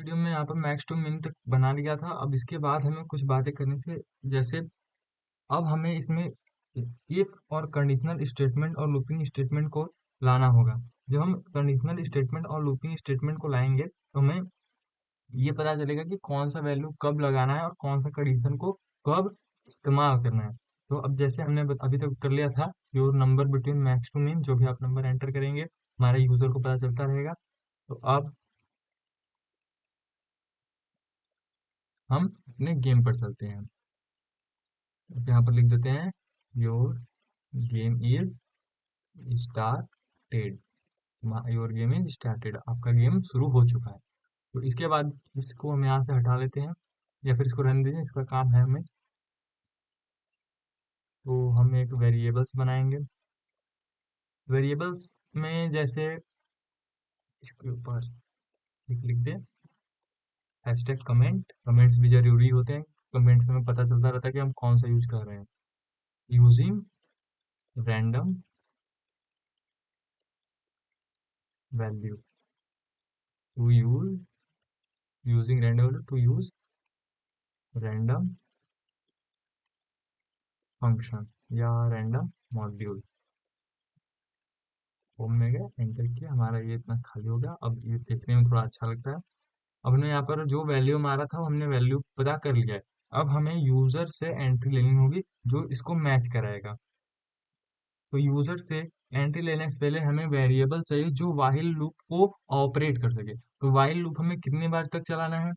Video में यहाँ पर मैक्स टू मिन तक बना लिया था। अब इसके बाद हमें कुछ बातें करनी थी, जैसे अब हमें इसमें इफ और कंडीशनल स्टेटमेंट और लूपिंग स्टेटमेंट को लाना होगा। जब हम कंडीशनल स्टेटमेंट और लूपिंग स्टेटमेंट को लाएंगे तो हमें ये पता चलेगा कि कौन सा वैल्यू कब लगाना है और कौन सा कंडीशन को कब इस्तेमाल करना है। तो अब जैसे हमने अभी तक कर लिया था, your number between max to min, जो भी आप नंबर एंटर करेंगे हमारे यूजर को पता चलता रहेगा। तो अब हम अपने गेम पर चलते हैं। अब यहाँ पर लिख देते हैं your game is started. Your game is started, आपका गेम शुरू हो चुका है। तो इसके बाद इसको हम यहाँ से हटा लेते हैं, या फिर इसको रहने दीजिए, इसका काम है हमें। तो हम एक वेरिएबल्स बनाएंगे। वेरिएबल्स में जैसे इसके ऊपर लिख दे हैशटैग कमेंट। कमेंट्स भी जरूरी होते हैं, कमेंट से हमें पता चलता रहता है कि हम कौन सा यूज कर रहे हैं। Using random value to use, using random value to use random function या रैंडम मॉड्यूल। होम में गए, एंटर किया, हमारा ये इतना खाली हो गया। अब ये देखने में थोड़ा अच्छा लगता है। अब हमने यहाँ पर जो वैल्यू मारा था वो हमने वैल्यू पता कर लिया है। अब हमें यूजर से एंट्री लेनी होगी जो इसको मैच कराएगा। तो यूजर से एंट्री लेने से पहले हमें वेरिएबल चाहिए जो व्हाइल लूप को ऑपरेट कर सके। तो व्हाइल लूप हमें कितनी बार तक चलाना है,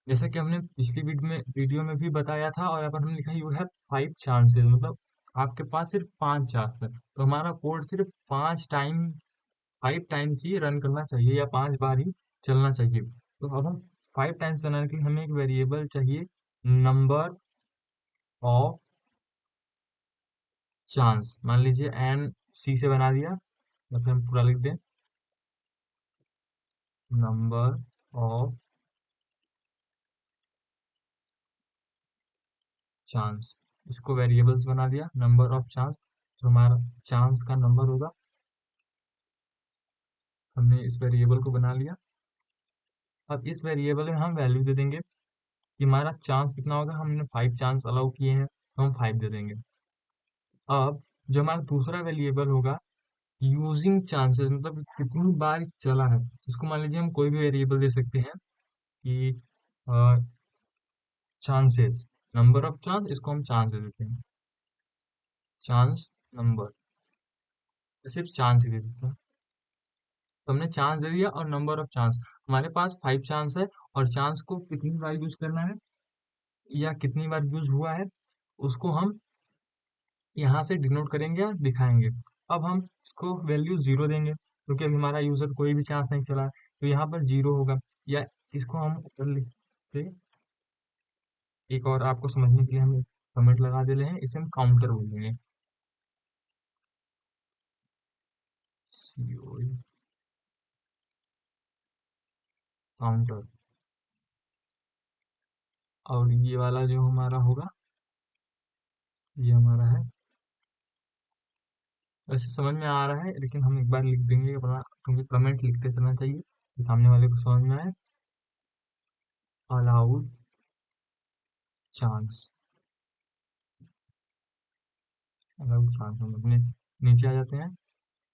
जैसा कि हमने पिछली वीडियो में भी बताया था, और यहाँ पर हमने लिखा है यू हैव 5 चांसेस, मतलब आपके पास सिर्फ 5 चांस है। तो हमारा कोड सिर्फ 5 टाइम्स ही रन करना चाहिए, या 5 बार ही चलना चाहिए। तो अब हम 5 टाइम्स चलाने के लिए हमें एक वेरिएबल चाहिए, नंबर ऑफ चांस। मान लीजिए एन सी से बना दिया, या फिर हम पूरा लिख दें नंबर ऑफ चांस। इसको वेरिएबल्स बना दिया नंबर ऑफ चांस, जो हमारा चांस का नंबर होगा। हमने इस वेरिएबल को बना लिया। अब इस वेरिएबल में हम वैल्यू दे देंगे कि हमारा चांस कितना होगा। हमने 5 चांस अलाउ किए हैं तो हम 5 दे देंगे। अब जो हमारा दूसरा वेरिएबल होगा यूजिंग चांसेस, मतलब कितनी बार चला है, इसको मान लीजिए हम कोई भी वेरिएबल दे सकते हैं कि चांसेस, नंबर ऑफ चांस, इसको हम चांस दे देते हैं, चांस नंबर, सिर्फ चांस ही दे देते हैं। तो हमने चांस दे दिया और नंबर ऑफ चांस, हमारे पास 5 चांस है, और चांस को कितनी बार यूज करना है या कितनी बार यूज हुआ है उसको हम यहाँ से डिनोट करेंगे या दिखाएंगे। अब हम इसको वैल्यू 0 देंगे क्योंकि अभी हमारा यूजर कोई भी चांस नहीं चला है, तो यहाँ पर 0 होगा। या इसको हम ऊपर से एक और आपको समझने के लिए हम कमेंट लगा दे रहे हैं, इसे हम काउंटर बोलेंगे। काउंटर। और ये वाला जो हमारा होगा, ये हमारा है, वैसे समझ में आ रहा है लेकिन हम एक बार लिख देंगे अपना, क्योंकि कमेंट लिखते चलना चाहिए कि सामने वाले को समझ में आए। अलाउड चांस, अलाउड चांस, हम अपने नीचे आ जाते हैं।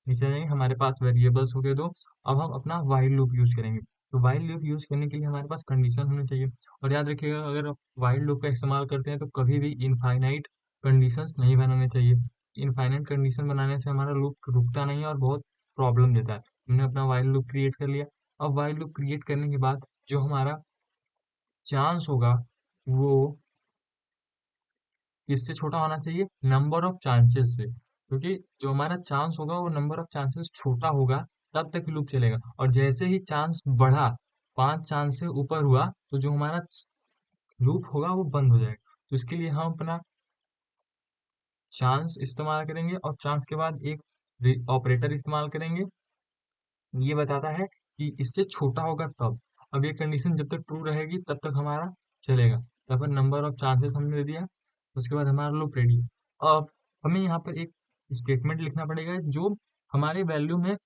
नीचे आ जाएंगे, हमारे पास वेरिएबल्स हो गए दो। अब हम अपना व्हाइल लूप यूज करेंगे। तो व्हाइल लूप यूज करने के लिए हमारे पास कंडीशन होनी चाहिए। और याद रखिएगा, अगर आप व्हाइल लूप का इस्तेमाल करते हैं तो कभी भी इनफाइनाइट कंडीशंस नहीं बनाने चाहिए। इनफाइनाइट कंडीशन बनाने से हमारा लूप रुकता नहीं है और बहुत प्रॉब्लम देता है। हमने अपना व्हाइल लूप क्रिएट कर लिया। अब व्हाइल लूप क्रिएट करने के बाद जो हमारा चांस होगा वो किससे छोटा होना चाहिए, नंबर ऑफ चांसेस से, क्योंकि जो हमारा चांस होगा वो नंबर ऑफ चांसेस छोटा होगा तब तक लूप चलेगा। और जैसे ही चांस बढ़ा, 5 चांस से ऊपर हुआ, तो जो हमारा लूप होगा वो बंद हो जाएगा। तो इसके लिए हम अपना चांस इस्तेमाल करेंगे और चांस के बाद एक ऑपरेटर इस्तेमाल करेंगे, ये बताता है कि इससे छोटा होगा तब। अब ये कंडीशन जब तक ट्रू रहेगी तब तक हमारा चलेगा। यहाँ पर नंबर ऑफ चांसेस हमने दे दिया, उसके बाद हमारा लूप रेडी। अब हमें यहाँ पर एक स्टेटमेंट लिखना पड़ेगा जो हमारे वैल्यू में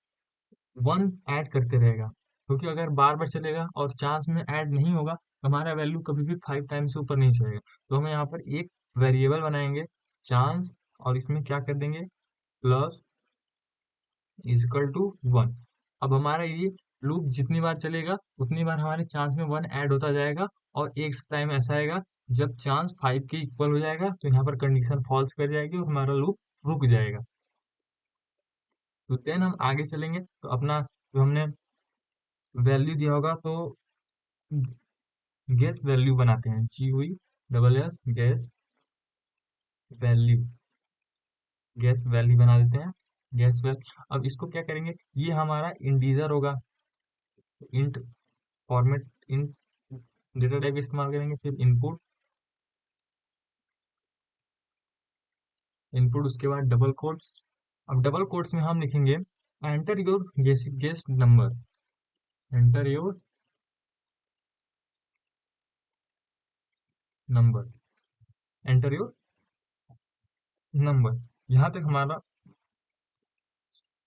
1 ऐड करते रहेगा। क्योंकि अगर बार बार चलेगा और चांस में ऐड नहीं होगा तो हमारा वैल्यू कभी भी 5 टाइम से ऊपर नहीं चलेगा। तो हम यहाँ पर एक वेरिएबल बनाएंगे चांस, और इसमें क्या कर देंगे प्लस इज इक्वल टू 1। अब हमारा ये लूप जितनी बार चलेगा उतनी बार हमारे चांस में 1 ऐड होता जाएगा, और एक टाइम ऐसा आएगा जब चांस 5 के इक्वल हो जाएगा तो यहाँ पर कंडीशन फॉल्स कर जाएगी और हमारा लूप रुक जाएगा। तो देन हम आगे चलेंगे तो अपना जो हमने वैल्यू दिया होगा तो गेस वैल्यू बनाते हैं, GUI gas value, gas value बना देते हैं। गैस वैल्यू, अब इसको क्या करेंगे, ये हमारा इंटीजर होगा, int format, int data type इस्तेमाल करेंगे। फिर इनपुट, इनपुट उसके बाद डबल कोट्स। अब डबल कोट्स में हम लिखेंगे enter your guest number, enter your number, enter your number. यहाँ तक हमारा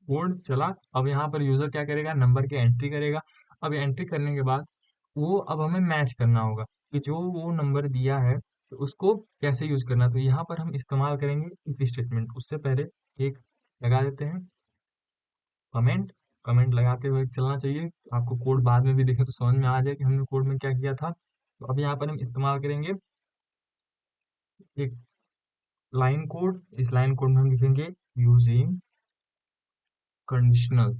कोड चला। अब यहाँ पर यूजर क्या करेगा, नंबर की एंट्री करेगा। अब एंट्री करने के बाद वो अब हमें मैच करना होगा कि जो वो नंबर दिया है तो उसको कैसे यूज करना है। तो यहाँ पर हम इस्तेमाल करेंगे इफ स्टेटमेंट। उससे पहले एक लगा देते हैं कमेंट, कमेंट लगाते हुए चलना चाहिए, आपको कोड बाद में भी देखें तो समझ में आ जाए कि हमने कोड में क्या किया था। तो अब यहाँ पर हम इस्तेमाल करेंगे एक लाइन कोड। इस लाइन कोड में हम लिखेंगे यूजिंग कंडीशनल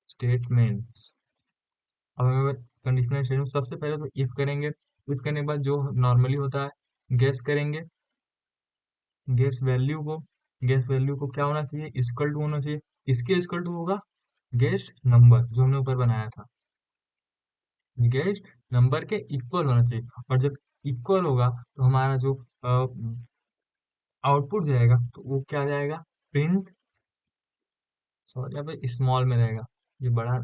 स्टेटमेंट्स। अब हमें कंडीशनल स्टेटमेंट सबसे पहले तो इफ करेंगे, इफ करने के बाद जो नॉर्मली होता है गेस करेंगे, गेस वैल्यू को, गेस वैल्यू को क्या होना चाहिए, इक्वल टू होना चाहिए। इसके इक्वल टू होगा गेस्ट नंबर जो हमने ऊपर बनाया था, गेस्ट नंबर के इक्वल होना चाहिए। और जब इक्वल होगा तो हमारा जो आउटपुट जाएगा तो वो क्या जाएगा, प्रिंट, सॉरी यहाँ पे स्मॉल में रहेगा, ये बड़ा।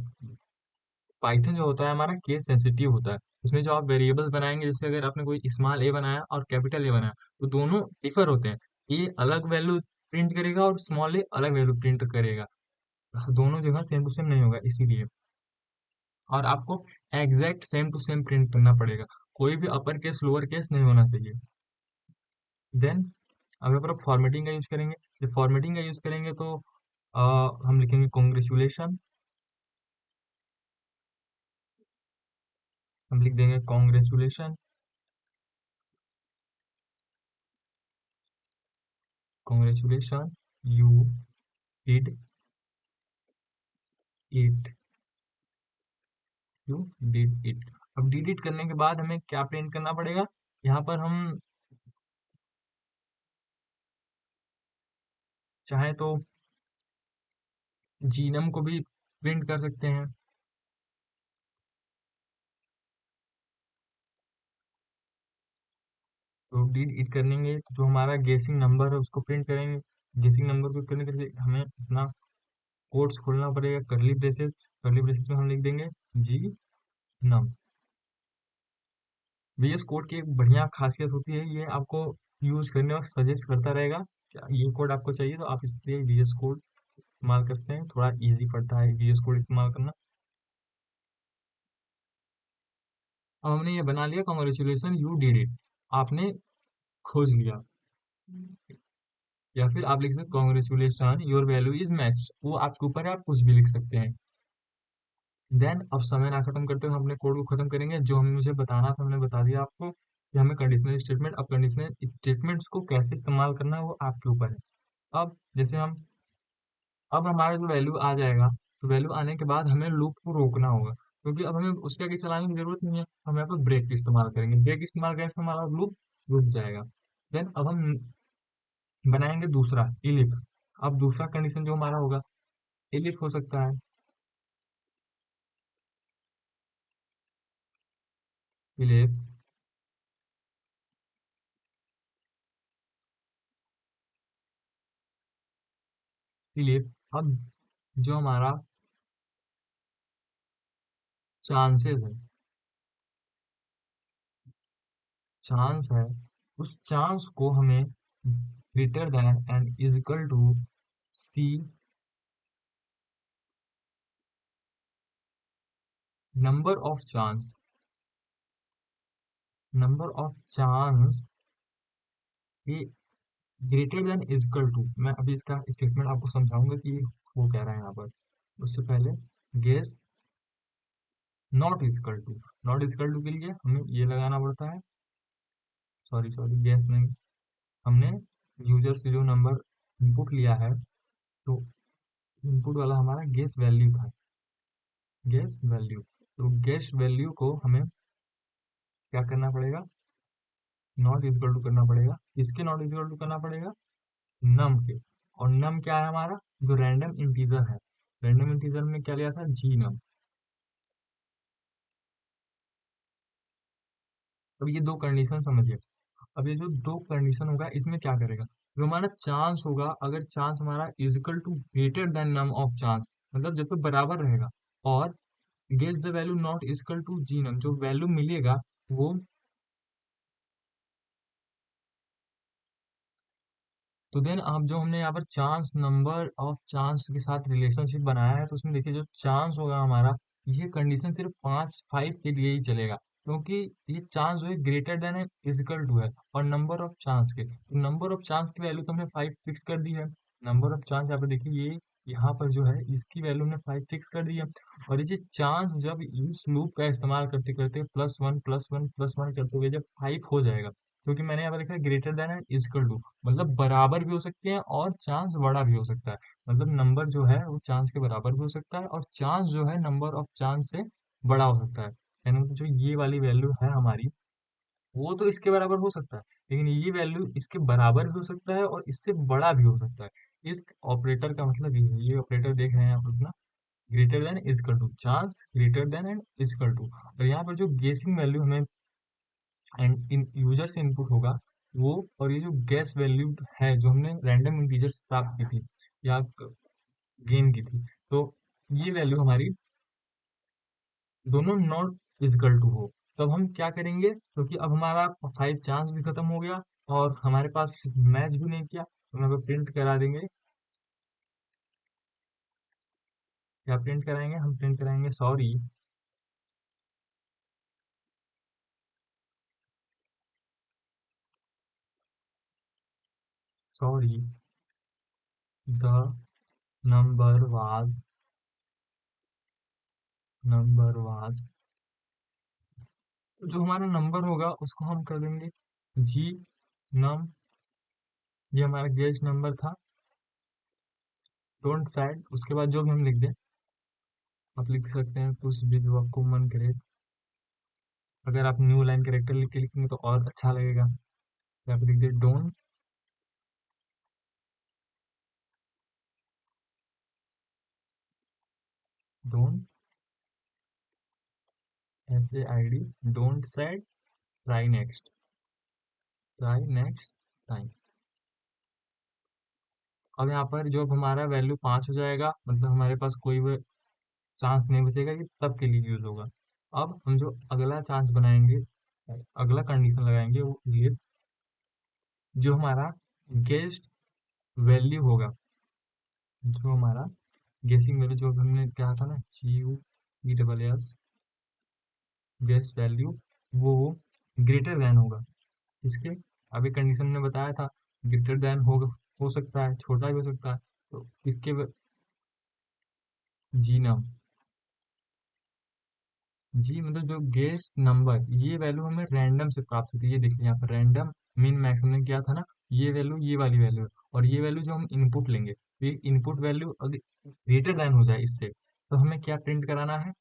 पाइथन जो होता है हमारा केस सेंसिटिव होता है। इसमें जो आप वेरिएबल्स बनाएंगे, जैसे अगर आपने कोई स्मॉल ए बनाया और कैपिटल ए बनाया तो दोनों डिफर होते हैं। ए अलग वैल्यू प्रिंट करेगा और स्मॉल ए अलग वैल्यू प्रिंट करेगा, दोनों जगह सेम टू सेम नहीं होगा इसीलिए। और आपको exact same to same print करना पड़ेगा, कोई भी अपर केस लोअर केस नहीं होना चाहिए। देन अब यहाँ पर फॉर्मेटिंग का यूज करेंगे। जब फॉर्मेटिंग का यूज करेंगे तो हम लिखेंगे कॉन्ग्रेचुलेशन, हम लिख देंगे congratulation, congratulation you did it, you did it. अब डिड इट करने के बाद हमें क्या प्रिंट करना पड़ेगा, यहाँ पर हम चाहे तो जीनम को भी प्रिंट कर सकते हैं। तो डिड इट करेंगे तो जो हमारा गेसिंग नंबर है उसको प्रिंट करेंगे। गेसिंग नंबर को करने के लिए हमें अपना कोट्स खोलना पड़ेगा, करली ब्रेसेस, करली ब्रेसेस में हम लिख देंगे जी नम। VS कोड की एक बढ़िया खासियत होती है, ये आपको यूज करने और सजेस्ट करता रहेगा क्या ये कोड आपको चाहिए, तो आप इसलिए VS कोड इस्तेमाल करते हैं, थोड़ा इजी पड़ता है VS कोड इस्तेमाल करना। अब हमने ये बना लिया कॉन्ग्रेचुलेशन यू डिड इट, आपने खोज लिया। या फिर आप लिख सकते congratulation your value is match, वो आपके ऊपर है, आप कुछ भी लिख सकते हैं। देन अब समय ना खत्म करते हुए हम अपने कोड को खत्म करेंगे। जो हमें मुझे बताना था हमने बता दिया आपको कि हमें कंडीशनल स्टेटमेंट, अब कंडीशनल स्टेटमेंट्स को कैसे इस्तेमाल करना है वो आपके ऊपर है। अब जैसे हम, अब हमारा जो वैल्यू आ जाएगा तो वैल्यू आने के बाद हमें लूप को रोकना होगा, क्योंकि अब हमें उसके आगे चलाने की जरूरत नहीं है, हम यहाँ पर ब्रेक इस्तेमाल करेंगे। ब्रेक इस्तेमाल करने से हमारा लूप रुक जाएगा। देन अब हम बनाएंगे दूसरा इलिप। अब दूसरा कंडीशन जो हमारा होगा इलिप हो सकता है, इलिप, इलिप। अब जो हमारा चांसेस है, चांस है, उस चांस को हमें greater than and is equal to C number of chance, number of chance ये ग्रेटर देन इक्वल टू, मैं अभी इसका स्टेटमेंट आपको समझाऊंगा कि वो कह रहा है यहाँ पर। उससे पहले guess not equal to, not equal to के लिए हमें ये लगाना पड़ता है, सॉरी सॉरी गेस नहीं, हमने यूजर से जो नंबर इनपुट लिया है, तो इनपुट वाला हमारा गेस वैल्यू था, गेस वैल्यू। तो गेस वैल्यू को हमें क्या करना पड़ेगा, नॉट इक्वल टू करना पड़ेगा, इसके नॉट इक्वल टू करना पड़ेगा नम के। और नम क्या है हमारा, जो रैंडम इंटीजर है, रैंडम इंटीजर में क्या लिया था, जी नम। अब ये दो कंडीशन समझिए। अब ये जो दो कंडीशन होगा इसमें क्या करेगा, जो हमारा चांस होगा, अगर चांस हमारा equal to greater than num of chance, मतलब जब तक बराबर रहेगा, और guess the value not equal to G num, जो वैल्यू मिलेगा वो, तो देन आप जो हमने यहाँ पर चांस, नंबर ऑफ चांस के साथ रिलेशनशिप बनाया है, तो उसमें देखिए जो चांस होगा हमारा, ये कंडीशन सिर्फ 5 के लिए ही चलेगा, क्योंकि ये चांस जो है ग्रेटर देन है इजिकल टू है, और नंबर ऑफ चांस के, तो नंबर ऑफ चांस की वैल्यू तो हमने 5 फिक्स कर दी है। नंबर ऑफ चांस यहाँ पर देखिए, ये यहाँ पर जो है इसकी वैल्यू हमने 5 फिक्स कर दी है। और ये चांस जब इस लूप का इस्तेमाल करते करते +1 +1 +1 करते हुए जब 5 हो जाएगा, क्योंकि मैंने यहाँ पर लिखा है greater than and equal to, मतलब बराबर भी हो सकते हैं और चांस बड़ा भी हो सकता है, मतलब नंबर जो है वो चांस के बराबर भी हो सकता है और चांस जो है नंबर ऑफ चांस से बड़ा हो सकता है। यानी मतलब जो ये वाली वैल्यू है हमारी, वो तो इसके बराबर हो सकता है, लेकिन ये वैल्यू इसके बराबर भी हो सकता है और इससे बड़ा भी हो सकता है। इस ऑपरेटर का मतलब ये है, ये ऑपरेटर देख रहे हैं आप अपना, greater than equal to, chance greater than and equal to. और यहाँ पर जो गेसिंग वैल्यू हमें एंड इन यूजर से इनपुट होगा वो, और ये जो गैस वैल्यू है जो हमने रैंडम इंटीजर से प्राप्त की थी या गेन की थी, तो ये वैल्यू हमारी दोनों नॉट इक्वल टू हो। तो अब हम क्या करेंगे, क्योंकि अब हमारा 5 चांस भी खत्म हो गया और हमारे पास मैच भी नहीं किया, तो हम प्रिंट करा देंगे। क्या प्रिंट कराएंगे, हम प्रिंट कराएंगे sorry, sorry the number was, number was, जो हमारा नंबर होगा उसको हम कर देंगे जी नम, ये हमारा गेस्ट नंबर था, डोंट साइड, उसके बाद जो भी हम लिख दें, आप लिख सकते हैं कुछ भी जो आपको मन करे। अगर आप न्यू लाइन कैरेक्टर लिख के लिखेंगे तो और अच्छा लगेगा, तो आप लिख they don't, don't SAID, don't side, try next, try next time. अब यहाँ पर जो अब हमारा वैल्यू 5 हो जाएगा, मतलब हमारे पास कोई भी चांस नहीं बचेगा, ये तब के लिए यूज होगा। अब हम जो अगला चांस बनाएंगे, अगला कंडीशन लगाएंगे, वो ये जो हमारा गेस्ट वैल्यू होगा, जो हमारा गेसिंग वैल्यू जो हमने कहा था ना, GUESS गेस वैल्यू, वो ग्रेटर देन होगा इसके, अभी कंडीशन में बताया था, ग्रेटर देन होगा, हो सकता है छोटा भी हो सकता है, तो इसके जी नाम, जी मतलब जो गेस नंबर, ये वैल्यू हमें रैंडम से प्राप्त होती है, ये देखिए यहाँ पर रैंडम मिन मैक्स हमने किया था ना, ये वैल्यू ये वाली वैल्यू है, और ये वैल्यू जो हम इनपुट लेंगे, तो ये इनपुट वैल्यू अगर ग्रेटर देन हो जाए इससे, तो हमें क्या प्रिंट कराना है,